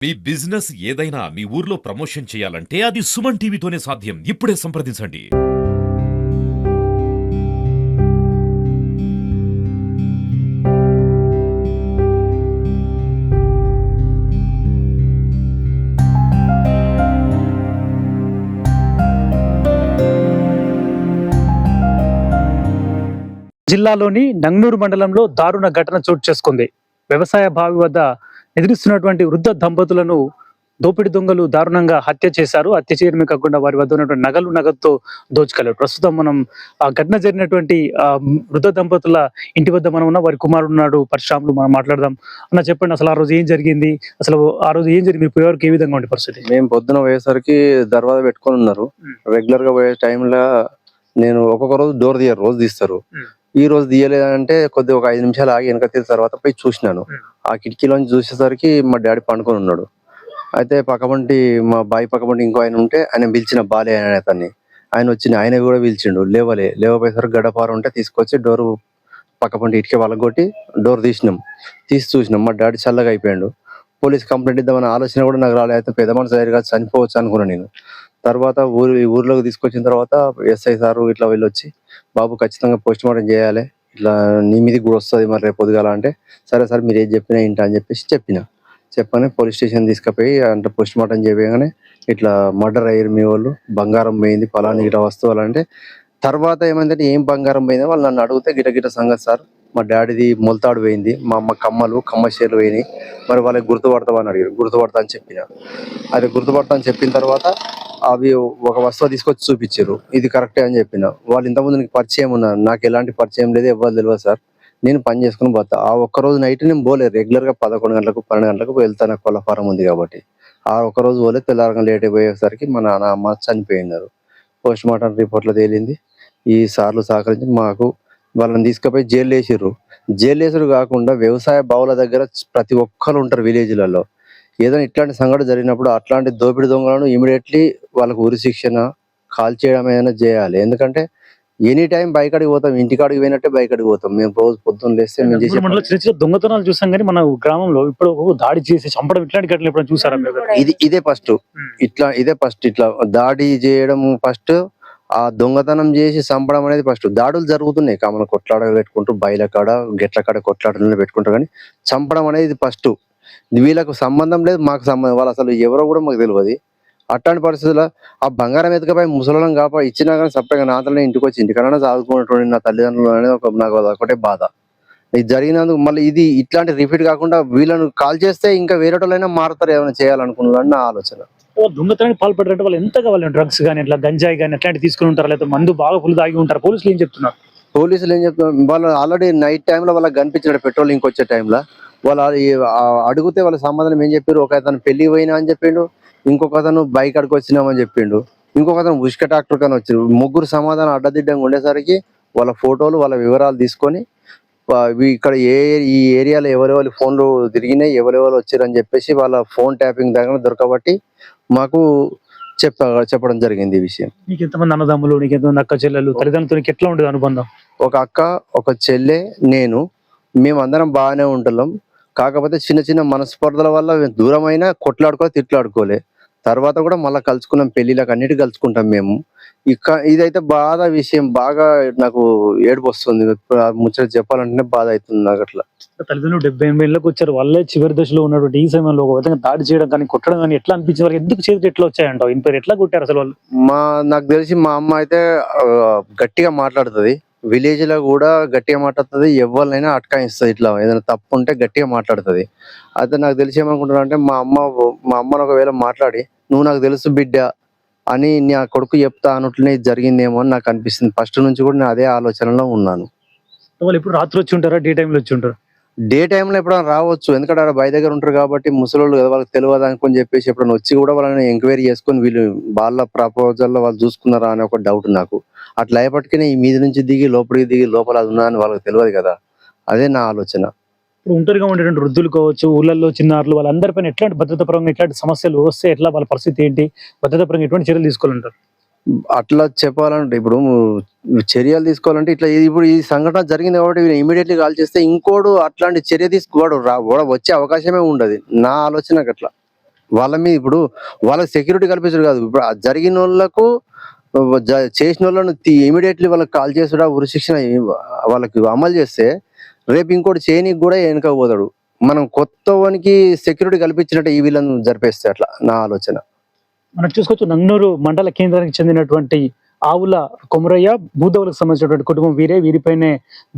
మీ business ఏదైనా మీ ఊర్లో promotion చేయాలంటే అది సుమన్ టీవీతోనే సాధ్యం. ఇప్పుడే సంప్రదించండి. జిల్లాలోని నంగనూరు మండలంలో దారుణ ఘటన చోటు చేసుకుంది. వ్యవసాయ బావి వద్ద నిద్రిస్తున్నటువంటి వృద్ధ దంపతులను దోపిడి దొంగలు దారుణంగా హత్య చేశారు. హత్య చేయడమే కాకుండా వారి వద్ద ఉన్నటువంటి నగదుతో దోచుకెళ్లారు. ప్రస్తుతం మనం ఆ ఘటన జరిగినటువంటి వృద్ధ దంపతుల ఇంటి వద్ద మనం ఉన్న వారి కుమారుడు ఉన్నాడు పరశురాములు. మనం మాట్లాడదాం. అన్న, చెప్పండి, అసలు ఆ రోజు ఏం జరిగింది? అసలు ఆ రోజు ఏం జరిగింది? మీ పోయేవారికి ఏ విధంగా ఉండే పరిస్థితి? మేము పొద్దున పోయేసరికి దర్వాజా పెట్టుకొని ఉన్నారు. రెగ్యులర్ గా పోయే టైంలో నేను ఒక్కొక్క రోజు డోర్ తీయరు, రోజు తీస్తారు. ఈ రోజు తీయలేదంటే కొద్దిగా ఒక 5 నిమిషాలు ఆగి వెనక తీసిన తర్వాత పోయి చూసినాను. ఆ కిటికీలోంచి చూసేసరికి మా డాడీ పండుకొని ఉన్నాడు. అయితే పక్కపంటి మా బావి పక్కపంటి ఇంకో ఆయన ఉంటే ఆయన పిలిచిన బాలే అనే అతన్ని, ఆయన వచ్చింది. ఆయన కూడా పిలిచిండు, లేవపోయేసరికి గడ్డపార ఉంటే తీసుకొచ్చి డోర్ పక్కపంటి ఇటుక వాళ్ళగొట్టి డోర్ తీసి చూసినాం. మా డాడీ చల్లగా అయిపోయాడు. పోలీస్ కంప్లైంట్ ఇద్దామన్న ఆలోచన కూడా నాకు రాలేదు. అయితే పెద్ద మనిషి దగ్గర చనిపోవచ్చు అనుకున్నాను నేను. తర్వాత ఊర్లోకి తీసుకొచ్చిన తర్వాత ఎస్ఐ సారు ఇట్లా వెళ్ళొచ్చి, బాబు ఖచ్చితంగా పోస్ట్ మార్టం చేయాలి, ఇట్లా నీ మీదకి కూడా వస్తుంది మరి రేపు పొద్దుగాల అంటే, సరే సార్ మీరు ఏది చెప్పినా ఏంటా అని చెప్పేసి చెప్పని పోలీస్ స్టేషన్ తీసుకుపోయి అంటే పోస్ట్ మార్టం చేయగానే ఇట్లా మర్డర్ అయ్యారు మీ వాళ్ళు, బంగారం పోయింది ఫలాని గిట వస్తువులు అంటే. తర్వాత ఏమైందంటే ఏం బంగారం పోయిందో వాళ్ళు నన్ను అడిగితే గిట సంగతి సార్, మా డాడీది మొలతాడు పోయింది, మా అమ్మ కమ్మషేర్లు పోయినాయి, మరి వాళ్ళకి గుర్తుపడతామని అడిగారు. గుర్తుపడతా అని చెప్పిన. అది గుర్తుపడతా అని చెప్పిన తర్వాత అవి ఒక వస్తువు తీసుకొచ్చి చూపించారు. ఇది కరెక్టే అని చెప్పిన. వాళ్ళు ఇంతకుముందు నీకు పరిచయం ఉన్నారు, నాకు ఎలాంటి పరిచయం లేదు, ఎవరు తెలియదు సార్, నేను పని చేసుకుని పోతా. ఆ ఒక్కరోజు నైట్ నేను పోలేదు. రెగ్యులర్ గా 11 గంటలకు 12 గంటలకు వెళ్తాను, నాకు కోళ్ళ ఫారం ఉంది కాబట్టి. ఆ ఒక్కరోజు పోలేదు. తెల్లారగా లేట్ అయిపోయేసరికి మా నాన్న అమ్మ చనిపోయినారు. పోస్ట్ మార్టం రిపోర్ట్లో తేలింది. ఈ సార్లు సహకరించి మాకు వాళ్ళని తీసుకుపోయి జైలు వేసిర్రు. జైలు వేసుడు కాకుండా వ్యవసాయ బావుల దగ్గర ప్రతి ఒక్కరు ఉంటారు విలేజ్లలో. ఏదైనా ఇట్లాంటి సంఘటన జరిగినప్పుడు అట్లాంటి దోపిడి దొంగలను ఇమీడియట్లీ వాళ్ళకు ఉరి శిక్షణ, కాల్ చేయడం ఏదైనా చేయాలి. ఎందుకంటే ఎనీ టైం బైకాడికి పోతాం, ఇంటికాడికి పోయినట్టే బైకాడికి పోతాం. మేము రోజు పొద్దున్న లేస్తే మేము చేసే మనలో చిన్న చిన్న దొంగతనాలు చూసాం, కానీ మన గ్రామంలో ఇప్పుడు దాడి చేసి చంపడం ఇట్లాంటి ఘటనలు ఎప్పుడైనా చూసారా మీరు? ఇదే ఫస్ట్. ఇట్లా దాడి చేయడం ఫస్ట్, ఆ దొంగతనం చేసి చంపడం అనేది ఫస్ట్. దాడులు జరుగుతున్నాయి, కామన్ కొట్లాడ పెట్టుకుంటూ బయల కాడ గెట్ల కాడ కొట్లాటలు పెట్టుకుంటారు, కానీ చంపడం అనేది ఫస్ట్. వీళ్ళకు సంబంధం లేదు, మాకు సంబంధం, వాళ్ళు అసలు ఎవరో కూడా మాకు తెలియదు. అట్లాంటి పరిస్థితుల్లో ఆ బంగారం ఎత్తుకపోయి ముసలం కాపా ఇచ్చినా కానీ సపరేట్గా నాతోనే ఇంటికి వచ్చి ఇంటికన్నా చదువుకున్నటువంటి నా తల్లిదండ్రులు అనేది నాకు ఒకటే బాధ. ఇది జరిగినందుకు మళ్ళీ ఇది ఇట్లాంటి రిపీట్ కాకుండా వీళ్ళను కాల్ చేస్తే ఇంకా వేరే వాళ్ళైనా మారుతారు, ఏమైనా చేయాలనుకున్నారని నా ఆలోచన. దొంగతనానికి పాల్పడ్డారంటే వాళ్ళు ఎంత కావాలి? డ్రగ్స్ కానీ ఇట్లా గంజాయి కానీ అట్లాంటి తీసుకుని ఉంటారు, లేదా మందు బాగా ఫుల్ తాగి ఉంటారు. పోలీసులు ఏం చెప్తున్నారు? పోలీసులు ఏం చెప్తున్నారు, వాళ్ళు ఆల్రెడీ నైట్ టైంలో వాళ్ళకి కనిపించాడు పెట్రోల్ ఇంకొచ్చే టైంలో. వాళ్ళు అడిగితే వాళ్ళ సమాధానం ఏం చెప్పారు, ఒక అతను పెళ్లి పోయినా అని చెప్పిండు, ఇంకొక అతను బైక్ అడిగి వచ్చినామని చెప్పిండు, ఇంకొక అతను ఉష్క ట్రాక్టర్ కానీ వచ్చారు. ముగ్గురు సమాధానం అడ్డదిడ్డంగా ఉండేసరికి వాళ్ళ ఫోటోలు వాళ్ళ వివరాలు తీసుకొని ఇక్కడ ఈ ఏరియాలో ఎవరెవరి ఫోన్లు తిరిగినాయి, ఎవరెవరు వచ్చారని చెప్పేసి వాళ్ళ ఫోన్ ట్యాపింగ్ దగ్గర దొరకబట్టి మాకు చెప్పడం జరిగింది ఈ విషయం. నీకు ఎంతమంది అన్నదమ్ములు, నీకు ఎంతమంది అక్క చెల్లెలు, తల్లిదండ్రులతో నీకు ఎట్లా ఉండేది అనుబంధం? ఒక అక్క, ఒక చెల్లె, నేను, మేమందరం బాగానే ఉంటున్నాం. కాకపోతే చిన్న చిన్న మనస్పర్ధల వల్ల దూరమైనా తిట్లాడుకోలే. తర్వాత కూడా మళ్ళీ కలుసుకున్నాం, పెళ్లిళ్ళకి అన్నిటి కలుసుకుంటాం మేము. ఇదైతే బాధ విషయం, బాగా నాకు ఏడుపు వస్తుంది. ముచ్చట చెప్పాలంటేనే బాధ అవుతుంది నాకు. అట్లా తల్లిదండ్రులు 70-80 ఏళ్ళకి వచ్చారు, వాళ్ళే చివరి దశలో ఉన్నటువంటి ఈ సమయంలో ఒక విధంగా దాడి చేయడం కానీ కొట్టడం కానీ ఎట్లా అనిపించే వారికి, ఎందుకు చేతులు ఎట్లా వచ్చాయంటావు? ఇంపేరు ఎట్లా కొట్టారు అసలు వాళ్ళు? నాకు తెలిసి మా అమ్మ అయితే గట్టిగా మాట్లాడుతుంది, విలేజ్ లో కూడా గట్టిగా మాట్లాడుతుంది, ఎవరినైనా అటకాయిస్తుంది. ఇట్లా ఏదైనా తప్పు ఉంటే గట్టిగా మాట్లాడుతుంది. అయితే నాకు తెలిసి ఏమనుకుంటున్నా అంటే మా అమ్మను ఒకవేళ మాట్లాడి, నువ్వు నాకు తెలుసు బిడ్డ అని నా కొడుకు చెప్తా అన్నట్లనే జరిగిందేమో అని నాకు అనిపిస్తుంది. ఫస్ట్ నుంచి కూడా నేను అదే ఆలోచనలో ఉన్నాను. వాళ్ళు ఇప్పుడు రాత్రి వచ్చి ఉంటారా, డే టైంలో వచ్చి ఉంటారు? డే టైంలో ఎప్పుడైనా రావచ్చు, ఎందుకంటే ఆడ బయ దగ్గర ఉంటారు కాబట్టి ముసలోళ్ళు కదా, వాళ్ళకి తెలియదు అనుకుని చెప్పేసి ఎప్పుడైనా వచ్చి కూడా వాళ్ళని ఎంక్వైరీ చేసుకొని వీళ్ళు వాళ్ళ ప్రపోజల్లో వాళ్ళు చూసుకున్నారా అని ఒక డౌట్ నాకు. అట్లా అయ్యేపటికీ ఈ మీద నుంచి లోపలికి దిగి లోపల అది ఉన్నా అని వాళ్ళకి తెలియదు కదా, అదే నా ఆలోచన. ఇప్పుడు ఒంటరిగా ఉండేటువంటి వృద్ధులు కావచ్చు, ఊళ్ళల్లో చిన్నారులు, వాళ్ళందరిపైన ఎట్లాంటి భద్రత పరంగా ఎట్లాంటి సమస్యలు వస్తే ఎట్లా, వాళ్ళ పరిస్థితి ఏంటి, భద్రత పరంగా ఎటువంటి చర్యలు తీసుకోవాలంటారు? అట్లా చెప్పాలంటే ఇప్పుడు చర్యలు తీసుకోవాలంటే ఇప్పుడు ఈ సంఘటన జరిగింది కాబట్టి ఇమీడియట్లీ కాల్ చేస్తే ఇంకోడు అట్లాంటి చర్య తీసుకోవడం వచ్చే అవకాశమే ఉండదు, నా ఆలోచనకు అట్లా. వాళ్ళ మీద ఇప్పుడు వాళ్ళకి సెక్యూరిటీ కల్పించడం కాదు, ఇప్పుడు ఆ జరిగిన వాళ్ళకు చేసిన వాళ్ళను ఇమీడియట్లీ వాళ్ళకి కాల్ చేసుడా ఉరిశిక్షణ వాళ్ళకి అమలు చేస్తే రేపు ఇంకోటి చేయనీకి కూడా వెనకపోతాడు. మనం కొత్త వానికి సెక్యూరిటీ కల్పించినట్టు ఈ వీళ్ళని జరిపేస్తే అట్లా నా ఆలోచన. మనం చూసుకోవచ్చు నంగనూరు మండల కేంద్రానికి చెందినటువంటి ఆవుల కొమరయ్య భూదవులకు సంబంధించినటువంటి కుటుంబం వీరిపైనే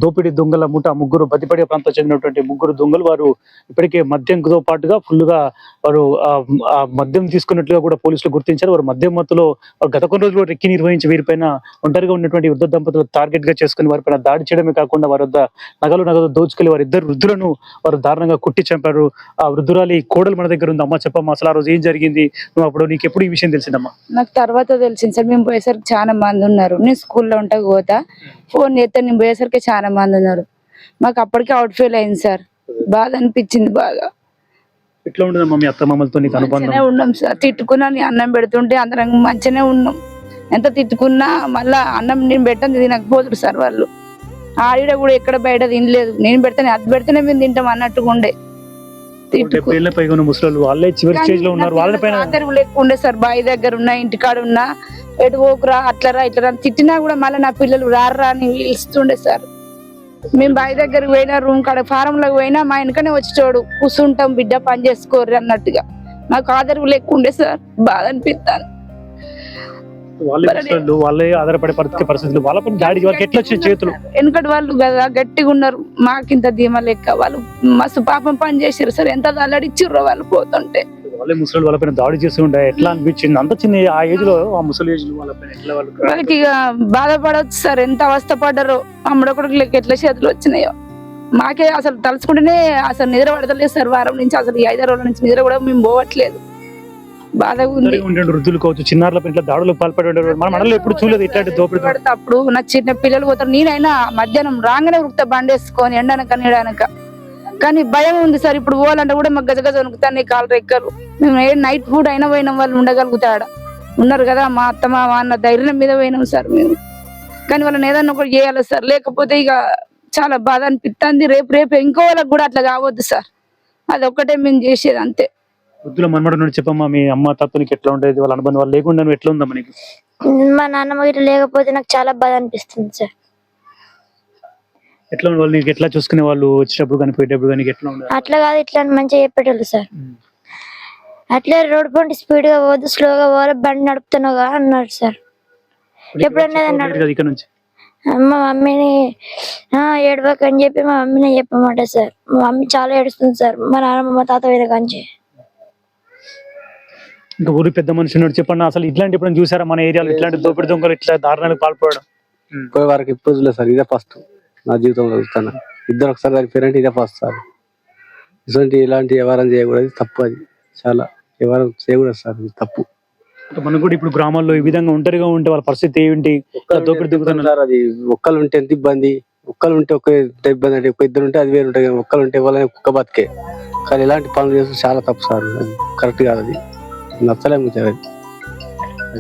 దోపిడీ దొంగల ముఠ ముగ్గురు బతిపడే ప్రాంతం చెందినటువంటి ముగ్గురు దొంగలు వారు ఇప్పటికే మద్యంతో పాటుగా ఫుల్గా వారు ఆ మద్యం తీసుకున్నట్లుగా కూడా పోలీసులు గుర్తించారు. వారు మద్యం మత్తులో గత కొన్ని రోజులు రెక్కి నిర్వహించి వీరిపైన ఒంటరిగా ఉన్నటువంటి వృద్ధ దంపతులు టార్గెట్ గా చేసుకుని వారిపైన దాడి చేయడమే కాకుండా వారి వద్ద నగదు దోచుకెళ్లి వారి ఇద్దరు వృద్ధులను వారు దారుణంగా కుట్టి చంపారు. ఆ వృద్ధురాలి కోడలు మన దగ్గర ఉంది. అమ్మ చెప్పమ్మా, అసలు ఆ రోజు ఏం జరిగింది, నువ్వు అప్పుడు నీకు ఎప్పుడు ఈ విషయం తెలిసిందమ్మా? నాకు తర్వాత తెలిసింది సార్. మేము పోయేసరికి చాలా మంది ఉన్నారు. నేను స్కూల్లో ఉంటా పోతా, ఫోన్ చేస్తే నేను పోయేసరికి చాలా మంది ఉన్నారు. మాకు అప్పటికే అవుట్ ఫీల్ అయింది సార్. బాధ అనిపించింది బాగా. ఎట్లా ఉండదమ్మా మీ అత్త మామలతో నీకు అనుబంధం? మంచిగానే ఉన్నాం సార్. తిట్టుకున్నా నేను అన్నం పెడుతుంటే అందరం మంచిగానే ఉన్నాం. ఎంత తిట్టుకున్నా మళ్ళా అన్నం నేను పెట్టని తినకపోతుడు సార్ వాళ్ళు. ఆడిడ కూడా ఎక్కడ బయట తినలేదు. నేను పెడితేనే అది పెడితేనే మేము తింటాం అన్నట్టుగా ఉండే. వాళ్ళే చివరి స్టేజ్ లో ఉన్నారు. వాళ్ళపైన లెక్క ఉండే సార్. బావి దగ్గర ఉన్నా, ఇంటికాడ ఉన్నా, ఎటు పోకురా అట్లరా ఇట్లా తిట్టినా కూడా మళ్ళీ నా పిల్లలు రారా అని పిలుస్తుండే సార్. మేము బావి దగ్గరికి పోయినా, రూమ్ కాడ ఫారంలోకి పోయినా మా వెనకనే వచ్చి చూడు కూర్చుంటాం, బిడ్డ పని చేసుకోరు అన్నట్టుగా మాకు ఆదరవు లెక్క ఉండే సార్. బాధ అనిపిస్తాను. వాళ్ళే ఆధారపడే పరిస్థితులు వాళ్ళపై దాడి ఎట్లా వచ్చే చేతులు వెనకటి వాళ్ళు కదా గట్టిగా ఉన్నారు. మాకింత ధీమా లెక్క వాళ్ళు మస్తు పాపం పని చేసారు సార్. ఎంత అల్లడిచ్చిర్రో వాళ్ళు పోతుంటే. వాళ్ళే ముసలి వాళ్ళపైన దాడి చేస్తూ ఉండే. ఎట్లా అనిపించింది అంత చిన్న ఆ ఏజ్ లో, ఆ ముసలి ఏజ్ లో వాళ్ళపైన ఎట్లా వాళ్ళకి ఇక బాధపడవచ్చు సార్. ఎంత అవస్థ పడ్డారో. అమ్మడొకటి ఎట్లా చేతులు వచ్చినాయో మాకే అసలు తలుచుకుంటేనే అసలు నిద్ర పడతలేదు సార్. వారం నుంచి అసలు ఈ 5 రోజుల నుంచి నిద్ర కూడా మేము పోవట్లేదు. బాధగా ఉంది. వృద్ధులు కావచ్చు, చిన్నారుల ఇట్లా దాడులకు పాల్పడే మన మనలో ఎప్పుడు చూడలేదు ఇట్లాంటి దోపిడీ. అప్పుడు నా చిన్న పిల్లలు పోతారు. నేనైనా మధ్యాహ్నం రాగానే ఉరుకుతా బండేసుకొని ఎండనక నీడనక. కానీ భయం ఉంది సార్. ఇప్పుడు పోవాలంటే కూడా మాకు గజగజ వణుకుతాయి కాలు రెక్కలు. మేము నైట్ ఫుడ్ అయినా పోయినాం, వాళ్ళు ఉండగలుగుతాడ ఉన్నారు కదా మా అత్త మా అన్న ధైర్యం మీద పోయినాం సార్ మేము. కానీ వాళ్ళని ఏదన్నా ఒకటి చేయాలి సార్. లేకపోతే ఇక చాలా బాధ అనిపిస్తుంది. రేపు ఇంకో వాళ్ళకి కూడా అట్లా కావద్దు సార్. అది ఒక్కటే మేము చేసేది అంతే. వృద్ధుల మనమడ నుండి చెప్పమ్మా, మీ అమ్మ తాతనికి ఎట్లా ఉండేది, వాళ్ళ అనుబంధం వాళ్ళు లేకుండా నువ్వు ఎట్లా ఉందమ్మా నీకు? మా నాన్నమ్మ గిట్ల లేకపోతే నాకు చాలా బాధ అనిపిస్తుంది సార్. ఎట్లా వాళ్ళు నీకు ఎట్లా చూసుకునే వాళ్ళు, వచ్చేటప్పుడు కానీ పోయేటప్పుడు కానీ ఎట్లా ఉండదు? అట్లా కాదు ఇట్లా మంచిగా చెప్పేటోళ్ళు సార్. అట్లా రోడ్ పంటి స్పీడ్ గా పోదు, స్లోగా పోవాలి, బండి నడుపుతున్నావుగా అన్నాడు సార్. ఎప్పుడన్నా ఇక్కడ నుంచి మా మమ్మీని ఏడవక అని చెప్పి మా మమ్మీని చెప్పమాట సార్. మా మమ్మీ చాలా ఏడుస్తుంది సార్. మా నాన్నమ్మ మా తాత వేరే కాంచి. ఇంకా ఊరి పెద్ద మనిషి ఉన్నాడు చెప్పండి, అసలు ఇట్లాంటి ఎప్పుడు చూసారా మన ఏరియాలో ఇట్లాంటి దోపిడి దొంగలు ఇట్లా దారుణాలకు పాల్పడడం? పోయే వారికి ఇప్పుడు చూడలేదు సార్. ఇదే ఫస్ట్ నా జీవితంలో చూస్తాను. ఇద్దరు ఒకసారి చనిపోయారంటే ఇదే ఫస్ట్ సార్. ఇలాంటి వ్యవహారం చేయకూడదు, తప్పు. అది చాలా వ్యవహారం చేయకూడదు సార్, ఇది తప్పు. మనకు కూడా ఇప్పుడు గ్రామాల్లో ఈ విధంగా ఒంటరిగా ఉంటే వాళ్ళ పరిస్థితి ఏంటి? దోపిడి దొంగతనం సార్, అది ఒక్కలు ఉంటే ఎంత ఇబ్బంది. ఒక్కలు ఉంటే ఒక ఇబ్బంది, అంటే ఒక ఇద్దరు ఉంటే అది వేరు ఉంటాయి. ఒక్కలు ఉంటే వాళ్ళని కుక్క బతికే. కానీ ఇలాంటి పనులు చేస్తే చాలా తప్పు సార్. అది కరెక్ట్ కాదు, అది నచ్చలేము సార్.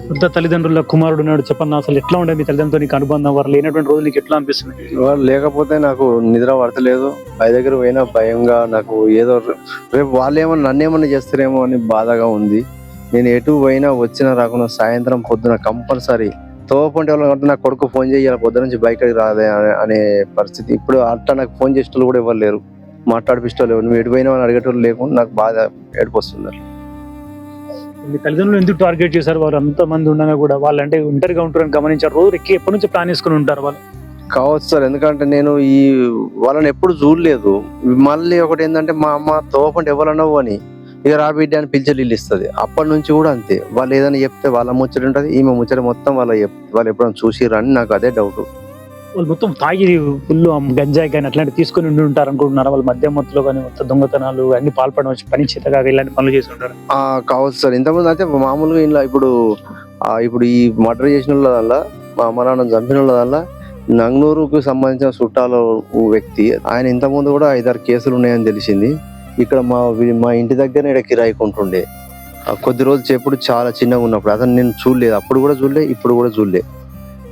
వృద్ధ తల్లిదండ్రుల కుమారుడు ఉన్నాడు చెప్పండి, అసలు ఎట్లా ఉండే మీ తల్లిదండ్రులతో నీకు అనుబంధం? వారు లేనటువంటి రోజు నీకు ఎట్లా అనిపిస్తుంది? వాళ్ళు లేకపోతే నాకు నిద్ర పడతలేదు. బయ దగ్గర పోయినా భయంగా, నాకు ఏదో రేపు వాళ్ళు ఏమన్నా నన్నేమన్నా చేస్తారేమో అని బాధగా ఉంది. నేను ఎటు పోయినా వచ్చినా రాకుండా సాయంత్రం పొద్దున కంపల్సరీ తోపంటే వాళ్ళంటే నా కొడుకు ఫోన్ చేయాలి, పొద్దున నుంచి బయటకి రాదే అనే పరిస్థితి. ఇప్పుడు అట్లా నాకు ఫోన్ చేసేటోళ్ళు కూడా ఎవరు లేరు, మాట్లాడిపిస్తోళ్ళు ఎవరు. నువ్వు ఎటు పోయినా అని అడిగేటోళ్ళు లేకుండా నాకు బాగా ఏడుపు వస్తుంది. మీ తల్లిదండ్రులు ఎందుకు టార్గెట్ చేశారు? వారు అంత మంది ఉండగా కూడా వాళ్ళు అంటే ఒంటరిగా ఉంటారని గమనించారు. రోజు ఎప్పటి నుంచి ప్లాన్ చేసుకుని ఉంటారు వాళ్ళు? కావచ్చు సార్, ఎందుకంటే నేను ఈ వాళ్ళని ఎప్పుడు చూడలేదు. మళ్ళీ ఒకటి ఏంటంటే మా అమ్మ తోపంటే ఎవరన్నావు అని ఇక రా బిడ్డ అని పిలిచి ఇస్తుంది. అప్పటి నుంచి కూడా అంతే. వాళ్ళు ఏదైనా చెప్తే వాళ్ళ ముచ్చట ఉంటుంది, ఈమె ముచ్చట మొత్తం వాళ్ళు ఎప్పుడైనా చూసిరని నాకు అదే డౌట్. వాళ్ళు మొత్తం తాగి ఫుల్ గంజాయి కానీ అట్లాంటి తీసుకుని ఉండి ఉంటారు అనుకుంటున్నారు. వాళ్ళు మధ్య మొత్తంలో కానీ మొత్తం దొంగతనాలు అన్ని పాల్పడడం వచ్చి పని చేతగా ఇలాంటి పనులు చేసి ఉంటారు. కావచ్చు సార్. ఇంతకుముందు అయితే మామూలుగా ఇలా ఇప్పుడు ఈ మర్డర్ చేసిన వాళ్ళ వల్ల, మా అమ్మ నాన్న చంపిన వాళ్ళ వల్ల నంగనూరుకు సంబంధించిన చుట్టాల వ్యక్తి ఆయన ఇంతకుముందు కూడా 5-6 కేసులు ఉన్నాయని తెలిసింది. ఇక్కడ మా ఇంటి దగ్గర ఇక్కడ కిరాయికుంటుండే కొద్ది రోజులు చెప్పుడు చాలా చిన్నగా ఉన్నప్పుడు అతను నేను చూడలేదు. అప్పుడు కూడా చూడలే, ఇప్పుడు కూడా చూడలే.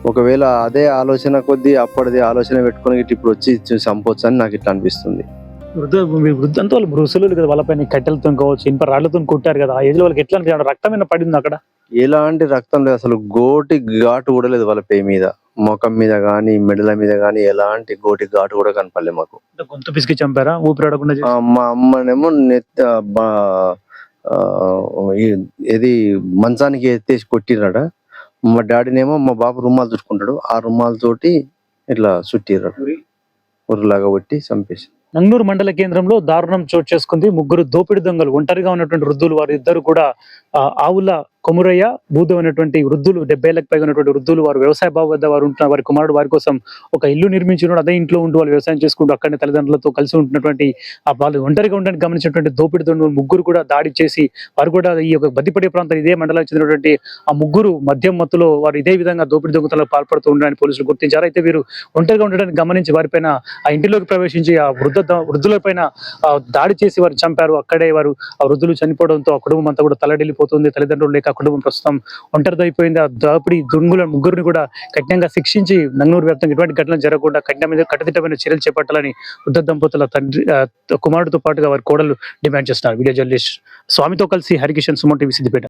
ఒకవేళ అదే ఆలోచన కొద్దీ అప్పటిది ఆలోచన పెట్టుకుని ఇప్పుడు వచ్చి చంపొచ్చు అని నాకు ఇట్లా అనిపిస్తుంది. వృద్ధంతో వాళ్ళు మృసులు కదా, వాళ్ళపైన కట్టెలతో కావచ్చు, ఇనుప రాళ్లతో కొట్టారు కదా, ఆ ఏజ్ లో వాళ్ళకి ఎట్లా అనిపించారు? రక్తమైన పడింది అక్కడ. ఎలాంటి రక్తం లేదు, అసలు గోటి ఘాటు కూడా లేదు వాళ్ళ పే మీద, ముఖం మీద గానీ మెడల మీద గానీ ఎలాంటి గోటి ఘాటు కూడా కనపడలే మాకు. గొంతు పిసికి చంపారా, ఊపిరాడకుండా మా అమ్మనేమో ఇది మంచానికి ఎత్తేసి కొట్టిరట. మా డాడీనేమో మా బాబు రుమాలు చుట్టుకుంటాడు, ఆ రుమాలతోటి ఇట్లా చుట్టిరట, ఉరులాగా కొట్టి చంపేసి. నంగనూరు మండల కేంద్రంలో దారుణం చోటు చేసుకుంది. ముగ్గురు దోపిడి దొంగలు, ఒంటరిగా ఉన్నటువంటి వృద్ధులు, వారు ఇద్దరు కూడా ఆవుల కొమురయ్య, బూదు అనేటువంటి వృద్ధులు, 70 ఏళ్లకు పైగా ఉన్నటువంటి వృద్ధులు, వారు వ్యవసాయ బావు వద్ద వారు ఉంటున్న వారి కుమారుడు వారి కోసం ఒక ఇల్లు నిర్మించిన, అదే ఇంట్లో ఉంటూ వాళ్ళు వ్యవసాయం చేసుకుంటూ అక్కడనే తల్లిదండ్రులతో కలిసి ఉంటున్నటువంటి వాళ్ళు ఒంటరిగా ఉండడానికి గమనించినటువంటి దోపిడి దొంగలు ముగ్గురు కూడా దాడి చేసి వారు కూడా ఈ యొక్క బద్దిపడే ప్రాంతం ఇదే మండలానికి చెందినటువంటి ఆ ముగ్గురు మద్యం మత్తులో వారు ఇదే విధంగా దోపిడి దొంగతనాలకు పాల్పడుతూ ఉండడానికి పోలీసులు గుర్తించారు. అయితే వీరు ఒంటరిగా ఉండడానికి గమనించి వారిపైన ఆ ఇంటిలోకి ప్రవేశించి ఆ వృద్ధులపైన దాడి చేసి వారు చంపారు. అక్కడే వారు ఆ వృద్ధులు చనిపోవడంతో ఆ కుటుంబం అంతా కూడా తల్లడిల్లిపోతుంది. తల్లిదండ్రులు లేక కుటుంబం ప్రస్తుతం ఒంటరిదైపోయింది. ఆ దోపిడి దొంగల ముగ్గురిని కూడా కఠినంగా శిక్షించి నంగనూరు వ్యాప్తంగా ఎటువంటి ఘటనలు జరగకుండా కట్టుదిట్టమైన చర్యలు చేపట్టాలని వృద్ధ దంపతుల తండ్రి కుమారుడితో పాటుగా వారి కోడలు డిమాండ్ చేస్తున్నారు. వీడియో జర్నలిస్ట్ స్వామితో కలిసి హరికిషన్, సుమన్ టీవీ, సిద్దిపేట.